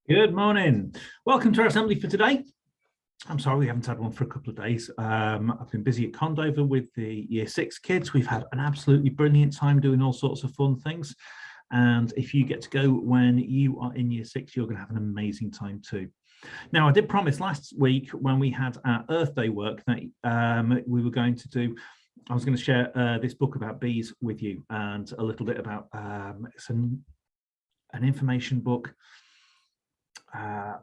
Good morning. Welcome to our assembly for today. I'm sorry we haven't had one for a couple of days. I've been busy at Condover with the Year 6 kids. We've had an absolutely brilliant time doing all sorts of fun things. And if you get to go when you are in Year 6, you're going to have an amazing time too. Now, I did promise last week when we had our Earth Day work that we were going to do, I was going to share this book about bees with you and a little bit about it's an information book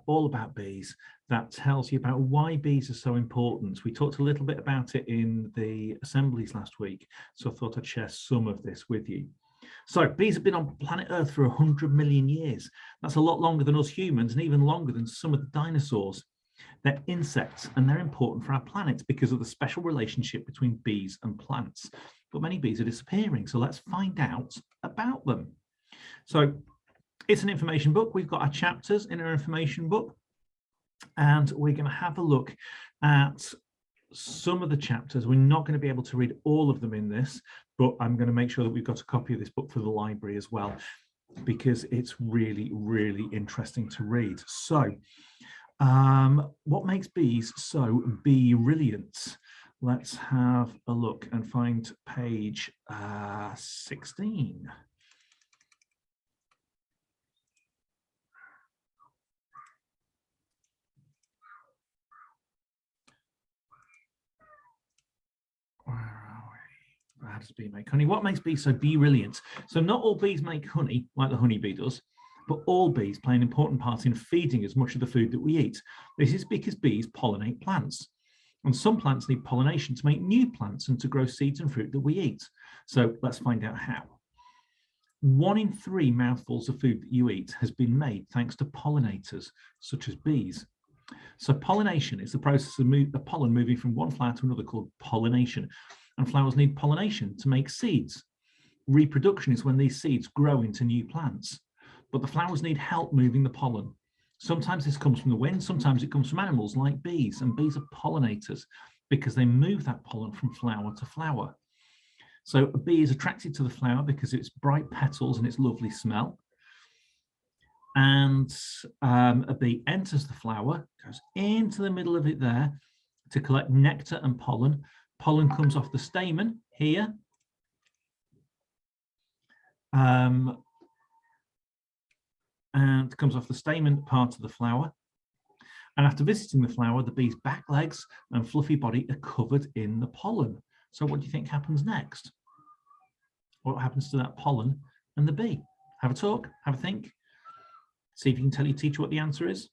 all about bees that tells you about why bees are so important. We talked a little bit about it in the assemblies last week, so I thought I'd share some of this with you. So bees have been on planet Earth for 100 million years. That's a lot longer than us humans and even longer than some of the dinosaurs. They're insects and they're important for our planet because of the special relationship between bees and plants. But many bees are disappearing, so let's find out about them. So it's an information book. We've got our chapters in our information book, and we're going to have a look at some of the chapters. We're not going to be able to read all of them in this, but I'm going to make sure that we've got a copy of this book for the library as well, because it's really, really interesting to read. So, what makes bees so brilliant? Let's have a look and find page 16. How does bee make honey? What makes bees so brilliant? So not all bees make honey like the honeybee does, but all bees play an important part in feeding as much of the food that we eat. This is because bees pollinate plants, and some plants need pollination to make new plants and to grow seeds and fruit that we eat. So let's find out how. 1 in 3 mouthfuls of food that you eat has been made thanks to pollinators, such as bees. So pollination is the process of pollen moving from one flower to another called pollination. And flowers need pollination to make seeds. Reproduction is when these seeds grow into new plants. But the flowers need help moving the pollen. Sometimes this comes from the wind, sometimes it comes from animals like bees, and bees are pollinators because they move that pollen from flower to flower. So a bee is attracted to the flower because of its bright petals and its lovely smell. And a bee enters the flower, goes into the middle of it there to collect nectar and pollen. Pollen comes off the stamen here. And comes off the stamen part of the flower. And after visiting the flower, the bee's back legs and fluffy body are covered in the pollen. So what do you think happens next? What happens to that pollen and the bee? Have a talk, have a think. See if you can tell your teacher what the answer is.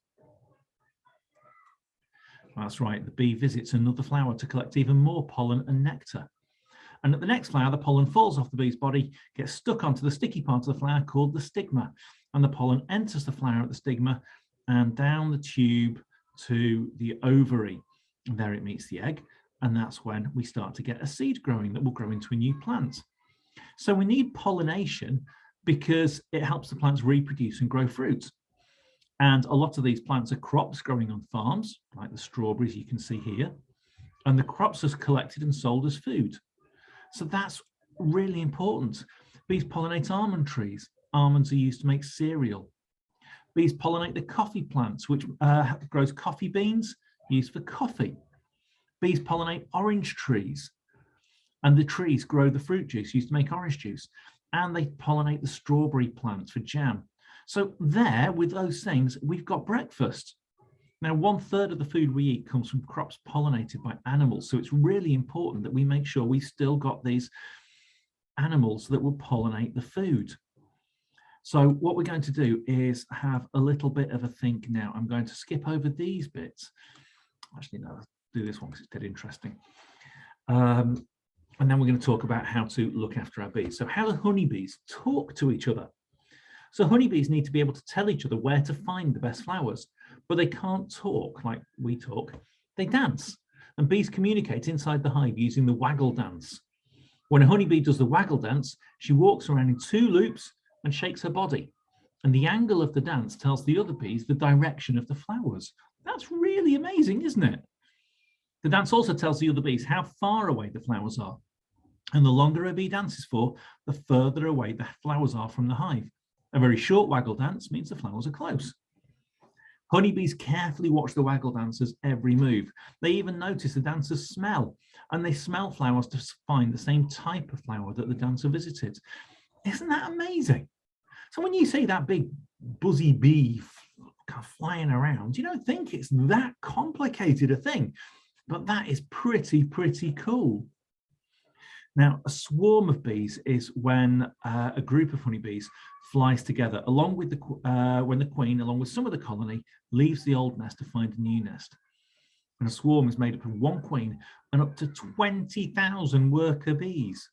That's right, the bee visits another flower to collect even more pollen and nectar. And at the next flower, the pollen falls off the bee's body, gets stuck onto the sticky part of the flower called the stigma. And the pollen enters the flower at the stigma and down the tube to the ovary. And there it meets the egg. And that's when we start to get a seed growing that will grow into a new plant. So we need pollination because it helps the plants reproduce and grow fruit. And a lot of these plants are crops growing on farms, like the strawberries you can see here. And the crops are collected and sold as food. So that's really important. Bees pollinate almond trees. Almonds are used to make cereal. Bees pollinate the coffee plants, which grows coffee beans used for coffee. Bees pollinate orange trees. And the trees grow the fruit juice used to make orange juice. And they pollinate the strawberry plants for jam. So there, with those things, we've got breakfast. Now, 1/3 of the food we eat comes from crops pollinated by animals. So it's really important that we make sure we've still got these animals that will pollinate the food. So what we're going to do is have a little bit of a think now. I'm going to skip over these bits. Actually, no, I'll do this one because it's dead interesting. And then we're going to talk about how to look after our bees. So how do honeybees talk to each other? So honeybees need to be able to tell each other where to find the best flowers, but they can't talk like we talk. They dance, and bees communicate inside the hive using the waggle dance. When a honeybee does the waggle dance, she walks around in 2 loops and shakes her body. And the angle of the dance tells the other bees the direction of the flowers. That's really amazing, isn't it? The dance also tells the other bees how far away the flowers are. And the longer a bee dances for, the further away the flowers are from the hive. A very short waggle dance means the flowers are close. Honeybees carefully watch the waggle dancer's every move. They even notice the dancer's smell, and they smell flowers to find the same type of flower that the dancer visited. Isn't that amazing? So when you see that big buzzy bee kind of flying around, you don't think it's that complicated a thing, but that is pretty cool. Now, a swarm of bees is when a group of honeybees flies together along with when the queen, along with some of the colony, leaves the old nest to find a new nest. And a swarm is made up of one queen and up to 20,000 worker bees.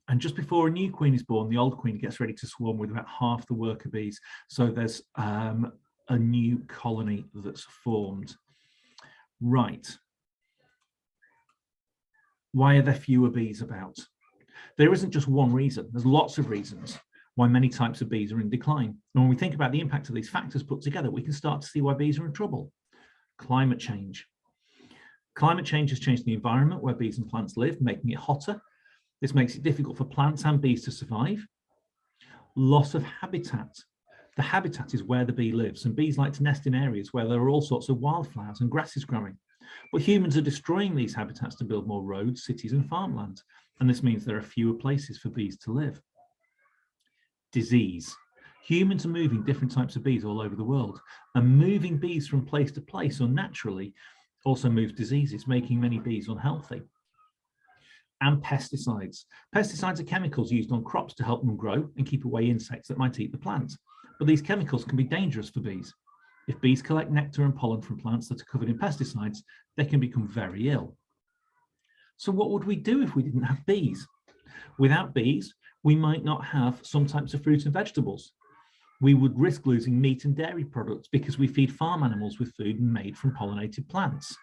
And just before a new queen is born, the old queen gets ready to swarm with about half the worker bees. So there's a new colony that's formed. Right. Why are there fewer bees about? There isn't just one reason. There's lots of reasons why many types of bees are in decline. And when we think about the impact of these factors put together, we can start to see why bees are in trouble. Climate change. Climate change has changed the environment where bees and plants live, making it hotter. This makes it difficult for plants and bees to survive. Loss of habitat. The habitat is where the bee lives, and bees like to nest in areas where there are all sorts of wildflowers and grasses growing. But humans are destroying these habitats to build more roads, cities, and farmland. And this means there are fewer places for bees to live. Disease. Humans are moving different types of bees all over the world, and moving bees from place to place unnaturally also moves diseases, making many bees unhealthy. And pesticides. Pesticides are chemicals used on crops to help them grow and keep away insects that might eat the plant. But these chemicals can be dangerous for bees. If bees collect nectar and pollen from plants that are covered in pesticides, they can become very ill. So what would we do if we didn't have bees? Without bees, we might not have some types of fruits and vegetables. We would risk losing meat and dairy products because we feed farm animals with food made from pollinated plants.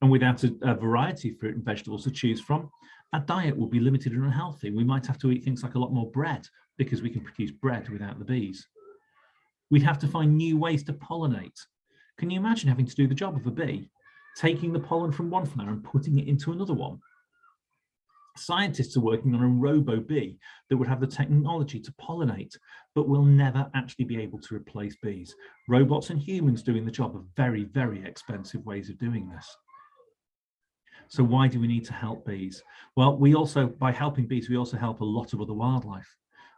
And without a variety of fruit and vegetables to choose from, our diet will be limited and unhealthy. We might have to eat things like a lot more bread because we can produce bread without the bees. We'd have to find new ways to pollinate. Can you imagine having to do the job of a bee, taking the pollen from one flower and putting it into another one? Scientists are working on a robo-bee that would have the technology to pollinate, but will never actually be able to replace bees. Robots and humans doing the job are very, very expensive ways of doing this. So why do we need to help bees? Well, by helping bees, we also help a lot of other wildlife.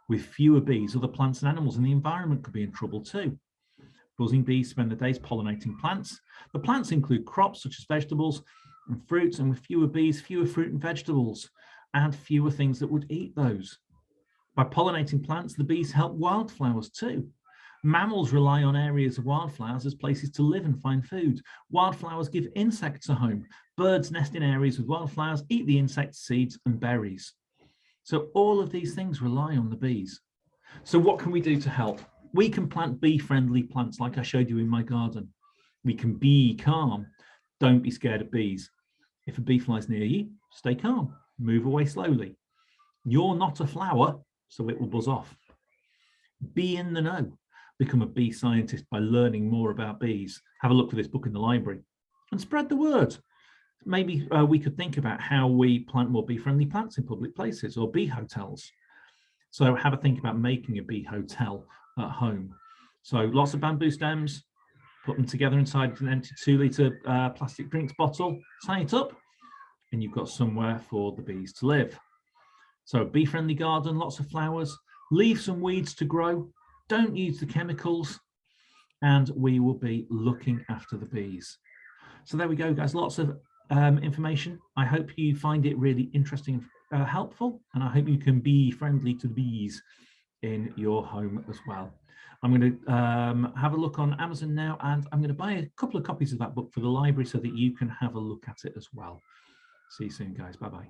With fewer bees, other plants and animals in the environment could be in trouble too. Buzzing bees spend their days pollinating plants. The plants include crops such as vegetables and fruits, and with fewer bees, fewer fruit and vegetables, and fewer things that would eat those. By pollinating plants, the bees help wildflowers too. Mammals rely on areas of wildflowers as places to live and find food. Wildflowers give insects a home. Birds nest in areas with wildflowers, eat the insects, seeds, and berries. So all of these things rely on the bees. So what can we do to help? We can plant bee-friendly plants like I showed you in my garden. We can be calm. Don't be scared of bees. If a bee flies near you, stay calm. Move away slowly. You're not a flower, so it will buzz off. Be in the know. Become a bee scientist by learning more about bees. Have a look for this book in the library and spread the word. Maybe we could think about how we plant more bee-friendly plants in public places or bee hotels. So have a think about making a bee hotel at home. So lots of bamboo stems, put them together inside an empty 2-litre plastic drinks bottle, tie it up, and you've got somewhere for the bees to live. So a bee-friendly garden, lots of flowers, leave some weeds to grow, don't use the chemicals, and we will be looking after the bees. So there we go, guys, lots of information. I hope you find it really interesting and helpful, and I hope you can be friendly to the bees in your home as well. I'm going to have a look on Amazon now, and I'm going to buy a couple of copies of that book for the library so that you can have a look at it as well. See you soon, guys. Bye-bye.